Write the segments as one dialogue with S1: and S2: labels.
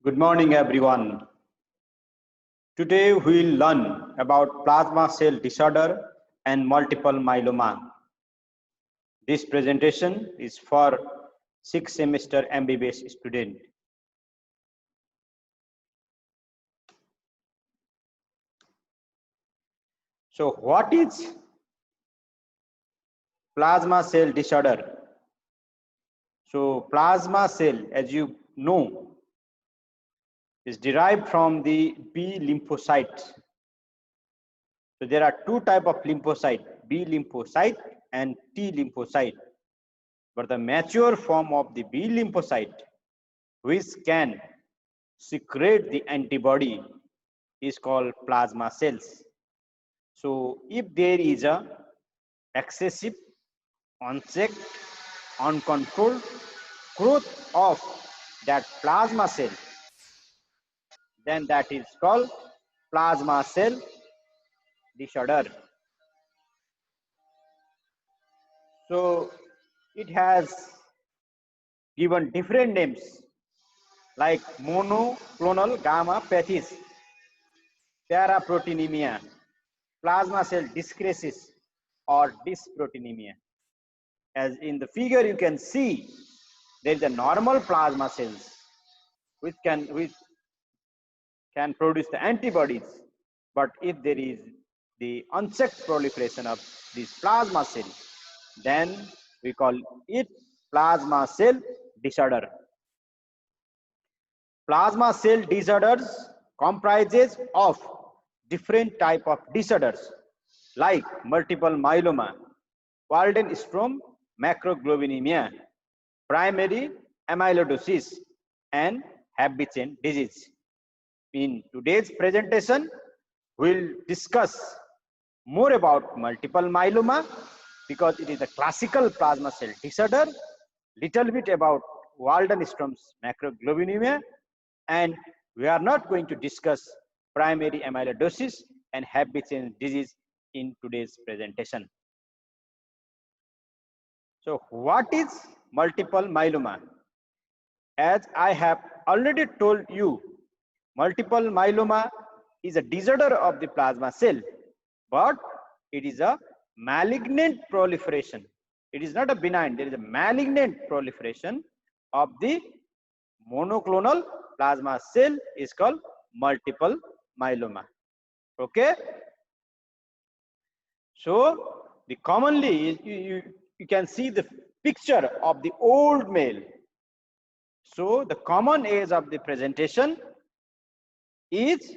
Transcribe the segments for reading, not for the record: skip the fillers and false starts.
S1: Good morning, everyone. Today we will learn about plasma cell disorder and multiple myeloma. This presentation is for 6th semester MBBS student. So what is plasma cell disorder? So plasma cell, as you know, is derived from the B lymphocyte. So there are two types of lymphocyte, B lymphocyte and T lymphocyte. But the mature form of the B lymphocyte, which can secrete the antibody, is called plasma cells. So if there is a excessive, unchecked, uncontrolled growth of that plasma cell, then that is called plasma cell disorder. So it has given different names like monoclonal gammopathies, paraproteinemia, plasma cell dyscrasis, or dysproteinemia. As in the figure you can see, there is a normal plasma cells which can produce the antibodies, but if there is the unchecked proliferation of this plasma cell, then we call it plasma cell disorder. Plasma cell disorders comprises of different type of disorders like multiple myeloma, Waldenstrom macroglobulinemia, primary amyloidosis, and Haber-Chain disease. In today's presentation, we'll discuss more about multiple myeloma because it is a classical plasma cell disorder, little bit about Waldenstrom's macroglobulinemia, and we are not going to discuss primary amyloidosis and Haber-Chain disease in today's presentation. So what is multiple myeloma? As I have already told you, multiple myeloma is a disorder of the plasma cell, but it is a malignant proliferation. It is not a benign, there is a malignant proliferation of the monoclonal plasma cell is called multiple myeloma. Okay? So the commonly you can see the picture of the old male. So the common age of the presentation is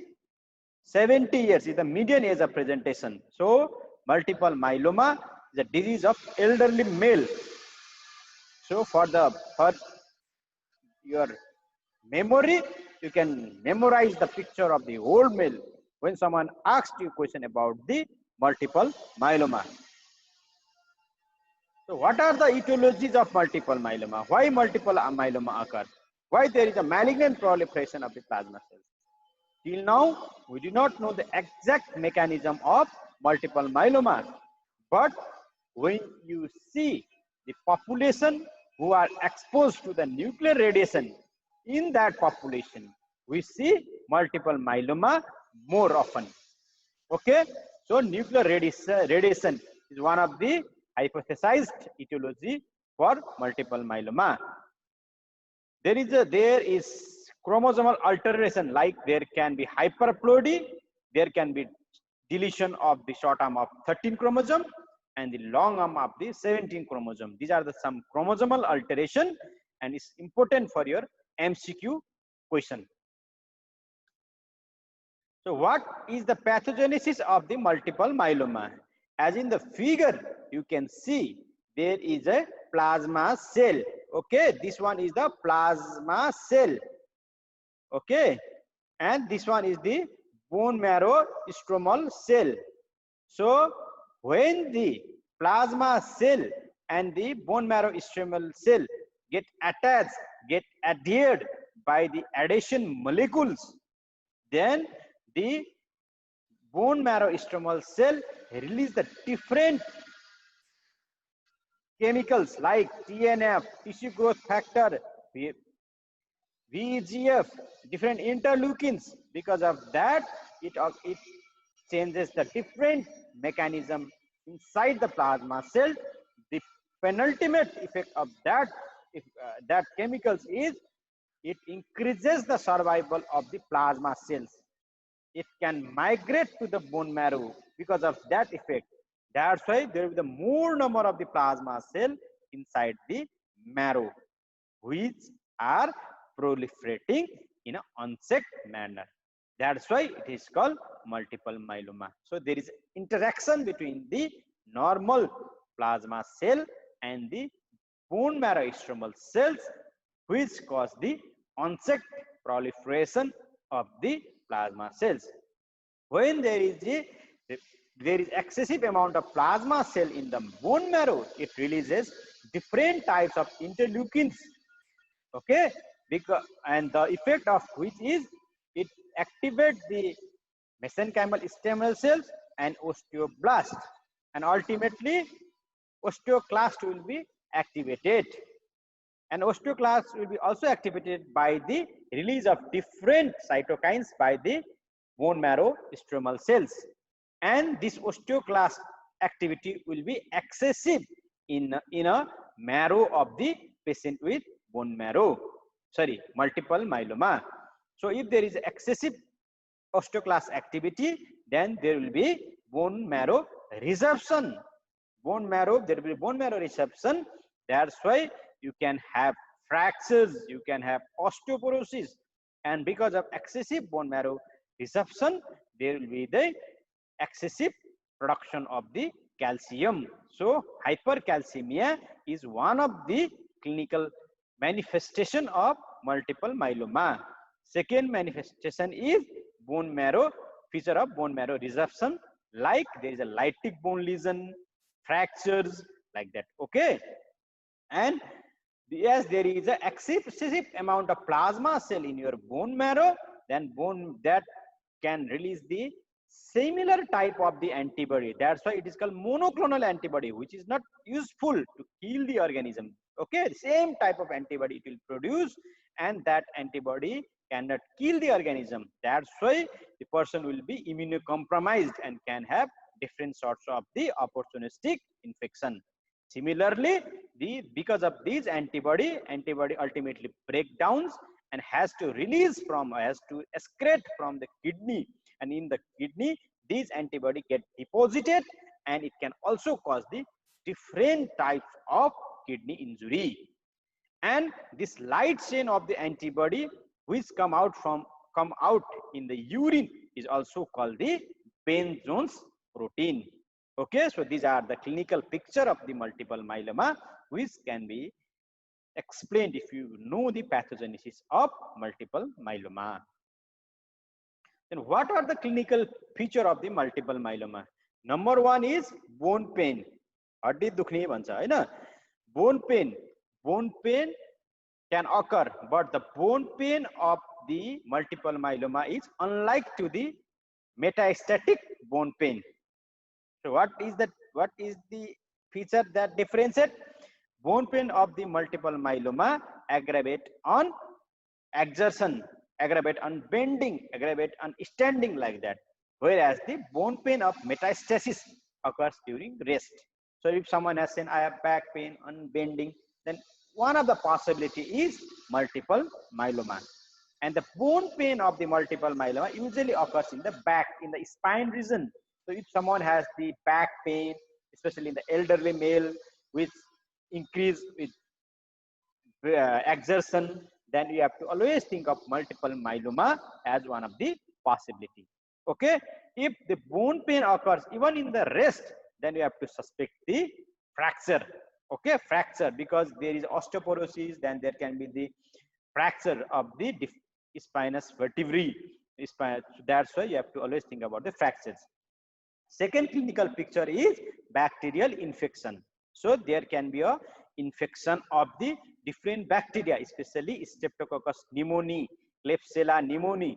S1: 70 years, is the median age of presentation. So multiple myeloma is a disease of elderly male. So for your memory, you can memorize the picture of the old male when someone asks you a question about the multiple myeloma. So what are the etiologies of multiple myeloma? Why multiple myeloma occur? Why there is a malignant proliferation of the plasma cells? Till now, we do not know the exact mechanism of multiple myeloma. But when you see the population who are exposed to the nuclear radiation, in that population, we see multiple myeloma more often. Okay, so nuclear radiation is one of the hypothesized etiology for multiple myeloma. There is chromosomal alteration, like there can be hyperploidy, there can be deletion of the short arm of 13 chromosome and the long arm of the 17 chromosome. These are the some chromosomal alteration, and it's important for your MCQ question. So what is the pathogenesis of the multiple myeloma? As in the figure you can see, there is a plasma cell. Okay, this one is the plasma cell. Okay, and this one is the bone marrow stromal cell. So when the plasma cell and the bone marrow stromal cell get attached, get adhered by the adhesion molecules, then the bone marrow stromal cell release the different chemicals like TNF, tissue growth factor, VEGF, different interleukins. Because of that, it changes the different mechanism inside the plasma cell. The penultimate effect of that, if that chemicals is, it increases the survival of the plasma cells. It can migrate to the bone marrow because of that effect. That's why there will be the more number of the plasma cell inside the marrow, which are proliferating in an unchecked manner. That's why it is called multiple myeloma. So there is interaction between the normal plasma cell and the bone marrow stromal cells, which cause the unchecked proliferation of the plasma cells. When there is excessive amount of plasma cell in the bone marrow, it releases different types of interleukins. Okay, because and the effect of which is it activates the mesenchymal stem cells and osteoblast, and ultimately osteoclast will be activated, and osteoclast will be also activated by the release of different cytokines by the bone marrow stromal cells, and this osteoclast activity will be excessive in a marrow of the patient with bone marrow, sorry, multiple myeloma. So if there is excessive osteoclast activity, then there will be bone marrow resorption. There will be bone marrow resorption. That's why you can have fractures, you can have osteoporosis, and because of excessive bone marrow resorption, there will be the excessive production of the calcium. So hypercalcemia is one of the clinical manifestation of multiple myeloma. Second manifestation is bone marrow, feature of bone marrow resorption, like there is a lytic bone lesion, fractures, like that. Okay, and yes, there is an excessive amount of plasma cell in your bone marrow, then bone that can release the similar type of the antibody. That's why it is called monoclonal antibody, which is not useful to kill the organism. Okay, same type of antibody it will produce, and that antibody cannot kill the organism. That's why the person will be immunocompromised and can have different sorts of the opportunistic infection. Similarly, because of these antibody ultimately breakdowns and has to excrete from the kidney, and in the kidney these antibody get deposited, and it can also cause the different types of kidney injury. And this light chain of the antibody which come out in the urine is also called the Ben-Jones protein. Okay, so these are the clinical picture of the multiple myeloma, which can be explained if you know the pathogenesis of multiple myeloma. Then what are the clinical feature of the multiple myeloma? Number one is bone pain. हड्डी दुख्ने भन्छ हैन. Bone pain can occur, but the bone pain of the multiple myeloma is unlike to the metastatic bone pain. So what is the feature that differentiates? Bone pain of the multiple myeloma aggravate on exertion, aggravate on bending, aggravate on standing, like that, whereas the bone pain of metastasis occurs during rest. So if someone has said I have back pain on bending, then one of the possibility is multiple myeloma. And the bone pain of the multiple myeloma usually occurs in the back, in the spine region. So if someone has the back pain, especially in the elderly male, with increase with exertion, then you have to always think of multiple myeloma as one of the possibility. Okay, if the bone pain occurs even in the rest, then you have to suspect the fracture. Okay, fracture, because there is osteoporosis, then there can be the fracture of the spinous vertebrae. That's why you have to always think about the fractures. Second clinical picture is bacterial infection. So there can be a infection of the different bacteria, especially Streptococcus pneumoniae, Klebsiella pneumoniae,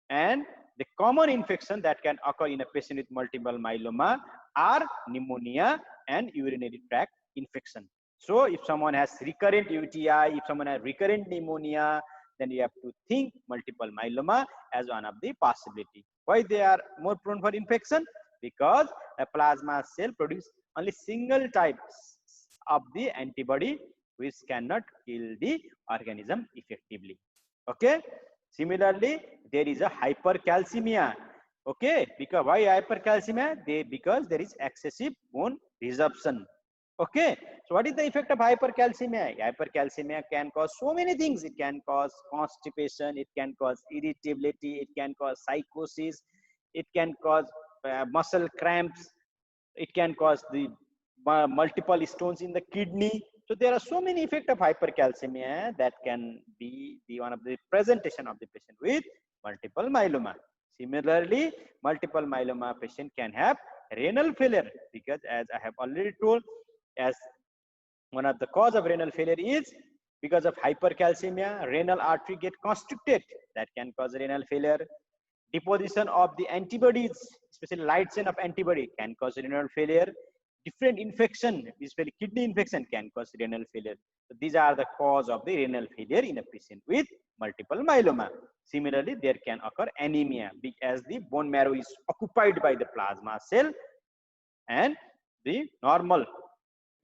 S1: and the common infection that can occur in a patient with multiple myeloma are pneumonia and urinary tract infection. So if someone has recurrent UTI, if someone has recurrent pneumonia, then you have to think multiple myeloma as one of the possibility. Why they are more prone for infection? Because a plasma cell produce only single types of the antibody which cannot kill the organism effectively. Okay. Similarly, there is a hypercalcemia. Okay, because why hypercalcemia? Because there is excessive bone resorption. Okay, so what is the effect of hypercalcemia? Hypercalcemia can cause so many things. It can cause constipation, it can cause irritability, it can cause psychosis, it can cause muscle cramps, it can cause the multiple stones in the kidney. So there are so many effects of hypercalcemia that can be the one of the presentation of the patient with multiple myeloma. Similarly, multiple myeloma patient can have renal failure, because as I have already told, as one of the cause of renal failure is because of hypercalcemia, renal artery get constricted, that can cause renal failure. Deposition of the antibodies, especially light chain of antibody, can cause renal failure. Different infection, especially kidney infection, can cause renal failure. So these are the cause of the renal failure in a patient with multiple myeloma. Similarly, there can occur anemia as the bone marrow is occupied by the plasma cell and the normal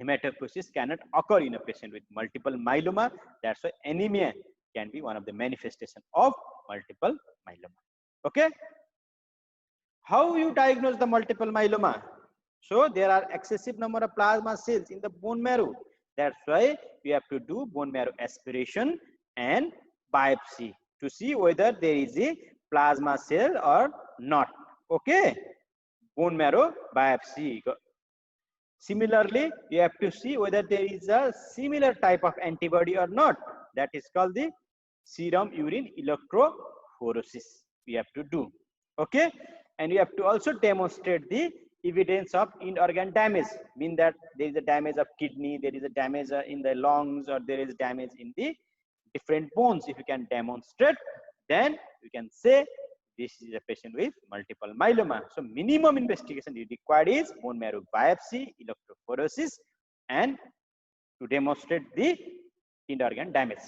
S1: hematopoiesis cannot occur in a patient with multiple myeloma. That's why anemia can be one of the manifestation of multiple myeloma. Okay, how you diagnose the multiple myeloma? So there are excessive number of plasma cells in the bone marrow. That's why we have to do bone marrow aspiration and biopsy to see whether there is a plasma cell or not. Okay, bone marrow biopsy. Similarly, you have to see whether there is a similar type of antibody or not. That is called the serum urine electrophoresis. We have to do. Okay, and you have to also demonstrate the evidence of end organ damage. Mean that there is a damage of kidney, there is a damage in the lungs, or there is damage in the different bones. If you can demonstrate, then you can say this is a patient with multiple myeloma. So minimum investigation required is bone marrow biopsy, electrophoresis, and to demonstrate the end organ damage.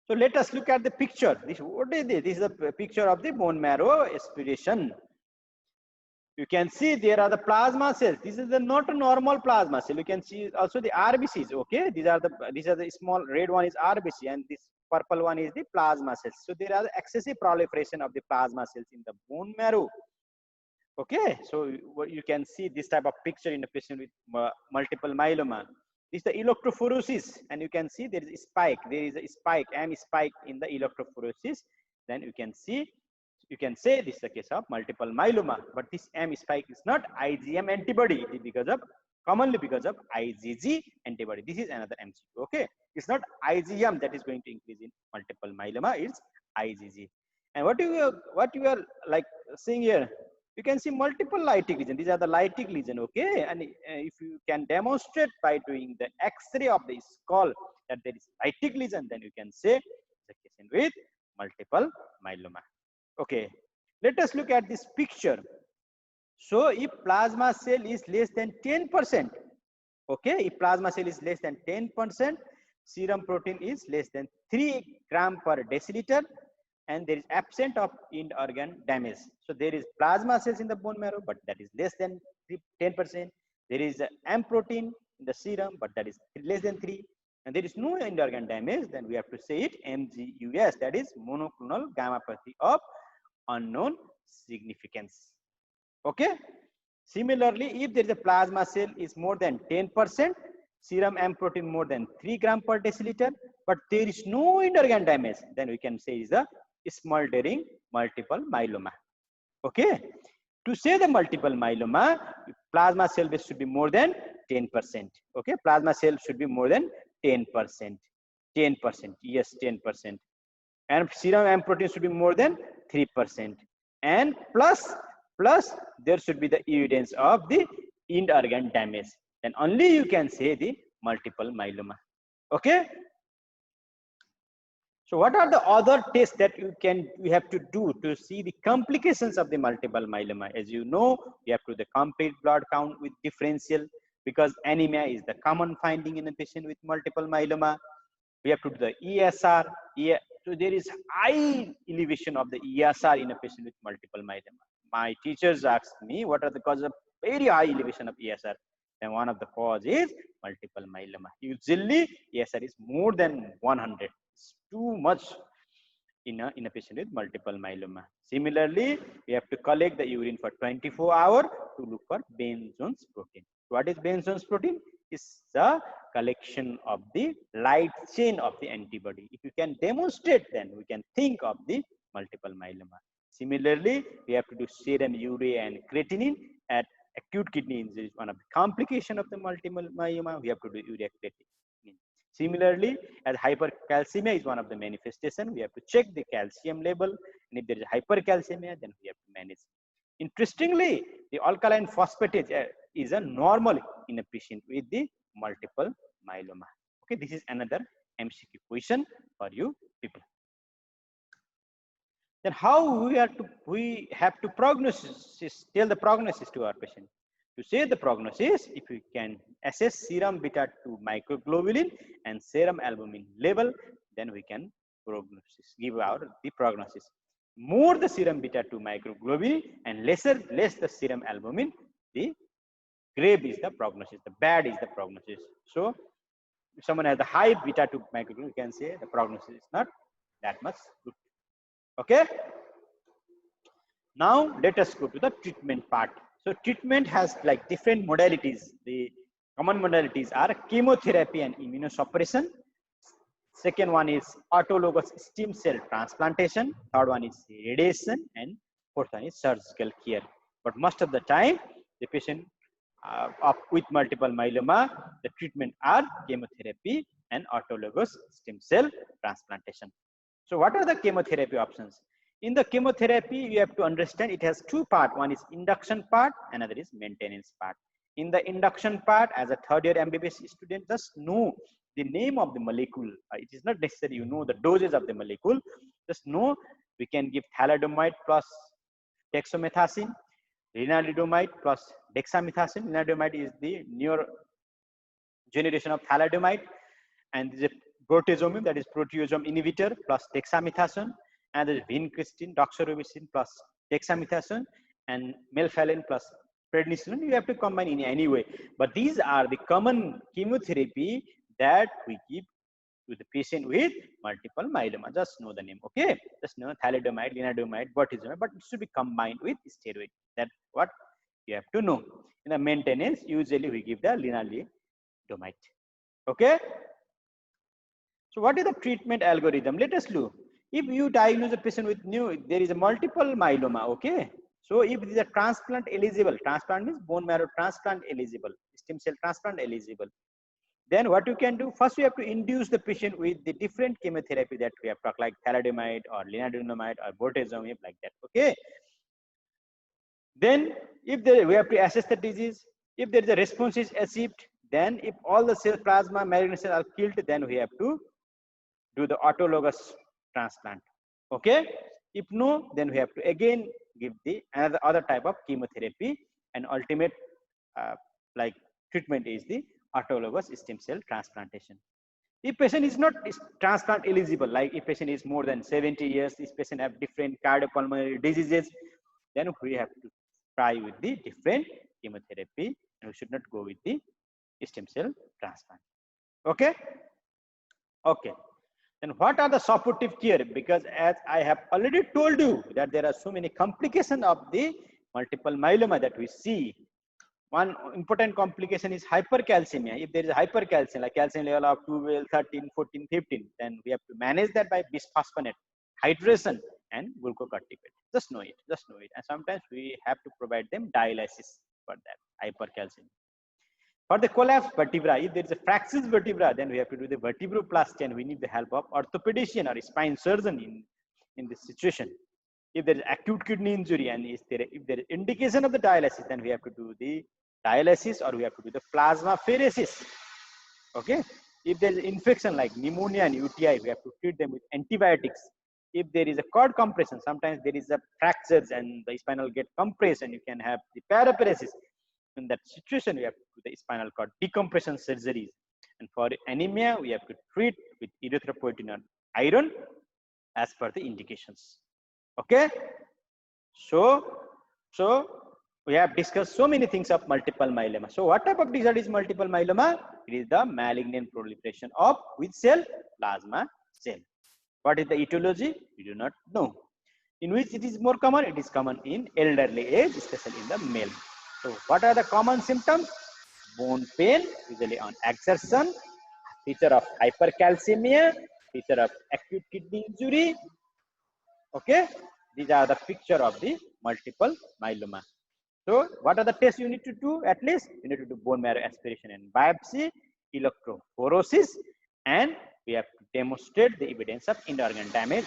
S1: So let us look at the picture. What is this? This is a picture of the bone marrow aspiration. You can see there are the plasma cells. This is not a normal plasma cell. You can see also the RBCs. Okay, these are the small red one is RBC, and this purple one is the plasma cells. So there are excessive proliferation of the plasma cells in the bone marrow. Okay, so you can see this type of picture in a patient with multiple myeloma. This is the electrophoresis, and you can see there is a spike. There is a spike, M spike in the electrophoresis. Then you can see, you can say this is the case of multiple myeloma. But this M spike is not IgM antibody. It is commonly because of IgG antibody. This is another MCQ. Okay, it's not IgM that is going to increase in multiple myeloma. It's IgG. And what you are like seeing here, you can see multiple lytic lesion. These are the lytic lesion. Okay, and if you can demonstrate by doing the X-ray of the skull that there is lytic lesion, then you can say the patient with multiple myeloma. Okay, let us look at this picture. So if plasma cell is less than 10%, okay, if plasma cell is less than 10%, serum protein is less than 3 gram per deciliter, and there is absent of end organ damage. So there is plasma cells in the bone marrow, but that is less than 10%. There is M protein in the serum, but that is less than 3. And there is no end organ damage, then we have to say it MGUS, that is monoclonal gammopathy of unknown significance. Okay. Similarly, if there is a plasma cell is more than 10%, serum M protein more than 3 gram per deciliter, but there is no end organ damage, then we can say is a smoldering multiple myeloma. Okay. To say the multiple myeloma, plasma cell base should be more than 10%. Okay. Plasma cell should be more than 10%. 10%. Yes, 10%. And serum M protein should be more than 3%. And plus there should be the evidence of the end organ damage. Then only you can say the multiple myeloma. Okay. So what are the other tests that you have to do to see the complications of the multiple myeloma? As you know, you have to do the complete blood count with differential, because anemia is the common finding in a patient with multiple myeloma. We have to do the ESR, so there is high elevation of the ESR in a patient with multiple myeloma. My teachers asked me what are the causes of very high elevation of ESR. And one of the cause is multiple myeloma. Usually ESR is more than 100. It's too much in a patient with multiple myeloma. Similarly, we have to collect the urine for 24 hours to look for Benzon's protein. What is Benzon's protein? Is the collection of the light chain of the antibody. If you can demonstrate, then we can think of the multiple myeloma. Similarly, we have to do serum urea and creatinine at acute kidney injury. One of the complication of the multiple myeloma, we have to do urea creatinine. Similarly, as hypercalcemia is one of the manifestation, we have to check the calcium level, and if there is hypercalcemia, then we have to manage. Interestingly, the alkaline phosphatase is a normal in a patient with the multiple myeloma. Okay, this is another MCQ question for you people. Then how we have to tell the prognosis to our patient. To say the prognosis, if we can assess serum beta 2 microglobulin and serum albumin level, then we can give the prognosis. More the serum beta 2 microglobulin and less the serum albumin, the grave is the prognosis, the bad is the prognosis. So if someone has the high beta 2 microglobulin, you can say the prognosis is not that much good. Okay. Now let us go to the treatment part. So treatment has like different modalities. The common modalities are chemotherapy and immunosuppression. Second one is autologous stem cell transplantation. Third one is radiation, and fourth one is surgical care. But most of the time, the patient with multiple myeloma, the treatment are chemotherapy and autologous stem cell transplantation. So what are the chemotherapy options? In the chemotherapy, you have to understand it has two parts. One is induction part, another is maintenance part. In the induction part, as a third year MBBS student, just know the name of the molecule. It is not necessary you know the doses of the molecule. Just know we can give thalidomide plus dexamethasone, lenalidomide plus dexamethasone. Lenalidomide is the newer generation of thalidomide, and this is bortezomib, that is proteasome inhibitor plus dexamethasone, and there is vincristine, doxorubicin plus dexamethasone, and melphalan plus prednisolone. You have to combine in any way, but these are the common chemotherapy that we give to the patient with multiple myeloma. Just know the name, okay? Just know thalidomide, lenalidomide, bortezomib, but it should be combined with steroid. That's what you have to know. In the maintenance, usually we give the lenalidomide. Okay? So what is the treatment algorithm? Let us look. If you diagnose a patient with there is a multiple myeloma, okay? So if it is a transplant eligible, transplant means bone marrow transplant eligible, stem cell transplant eligible, then what you can do, first we have to induce the patient with the different chemotherapy that we have talked, like thalidomide or lenalidomide or bortezomib, like that, okay? Then if we have to assess the disease, if there is a response is achieved, then if all the cell plasma malignant cells are killed, then we have to do the autologous transplant, okay? If no, then we have to again give the other type of chemotherapy, and ultimate like treatment is the autologous stem cell transplantation. If patient is not transplant eligible, like if patient is more than 70 years, this patient have different cardiopulmonary diseases, then we have to try with the different chemotherapy, and we should not go with the stem cell transplant. Okay? Okay. Then what are the supportive care? Because as I have already told you that there are so many complications of the multiple myeloma that we see. One important complication is hypercalcemia. If there is a hypercalcemia, like calcium level of 12, 13, 14, 15, then we have to manage that by bisphosphonate, hydration, and glucocorticoid. Just know it, just know it. And sometimes we have to provide them dialysis for that hypercalcemia. For the collapsed vertebra, if there is a fractious vertebra, then we have to do the vertebroplasty, and we need the help of orthopedician or spine surgeon in this situation. If there is acute kidney injury and if there is indication of the dialysis, then we have to do the dialysis or we have to do the plasmapheresis. Okay. If there is infection like pneumonia and UTI, we have to treat them with antibiotics. If there is a cord compression, sometimes there is a fractures and the spinal get compressed, and you can have the paraparesis. In that situation, we have to do the spinal cord decompression surgeries. And for anemia, we have to treat with erythropoietin or iron as per the indications. Okay. So we have discussed so many things of multiple myeloma. So what type of disorder is multiple myeloma? It is the malignant proliferation of which cell? Plasma cell. What is the etiology? We do not know. In which it is more common? It is common in elderly age, especially in the male. So what are the common symptoms? Bone pain, usually on exertion, feature of hypercalcemia, feature of acute kidney injury. Okay, these are the picture of the multiple myeloma. So what are the tests you need to do? At least you need to do bone marrow aspiration and biopsy, electrophoresis, and we have to demonstrate the evidence of end organ damage,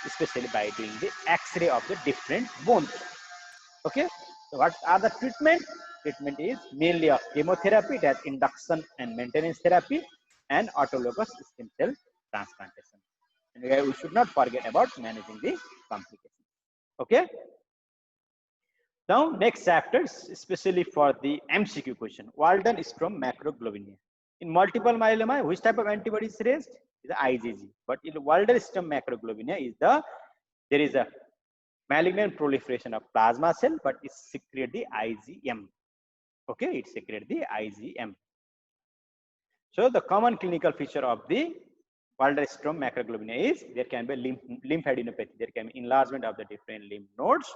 S1: especially by doing the X-ray of the different bones. Okay, so what are the treatment? Treatment is mainly of chemotherapy, that induction and maintenance therapy, and autologous stem cell transplantation. And we should not forget about managing the complications. Okay. Now, next chapters, especially for the MCQ question, Waldenstrom macroglobulinemia. In multiple myeloma, which type of antibody is raised? Is the IgG. But in Waldenstrom macroglobulinemia, there is a malignant proliferation of plasma cell, but it secretes the IgM. Okay, it secretes the IgM. So the common clinical feature of the Waldenstrom macroglobulinemia is there can be lymphadenopathy, there can be enlargement of the different lymph nodes,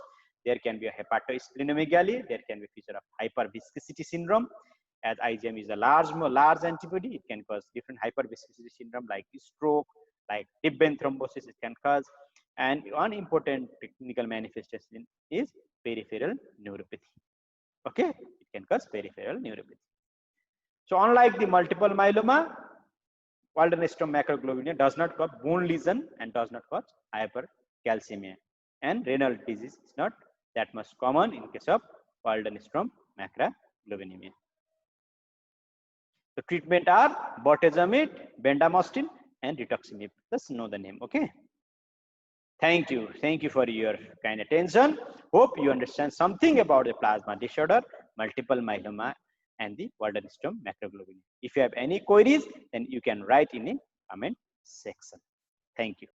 S1: there can be a hepatosplenomegaly, there can be a feature of hyperviscosity syndrome. As IgM is a large antibody, it can cause different hyperviscosity syndrome like stroke, like deep vein thrombosis it can cause. And one important clinical manifestation is peripheral neuropathy. Okay, it can cause peripheral neuropathy. So unlike the multiple myeloma, Waldenstrom macroglobulinemia does not cause bone lesion and does not cause hypercalcemia. And renal disease is not that much common in case of Waldenstrom macroglobulinemia. The treatment are bortezomib, bendamustine, and rituximab. Just know the name. Okay. Thank you. Thank you for your kind attention. Hope you understand something about the plasma disorder, multiple myeloma, and the Waldenstrom macroglobulinemia. If you have any queries, then you can write in the comment section. Thank you.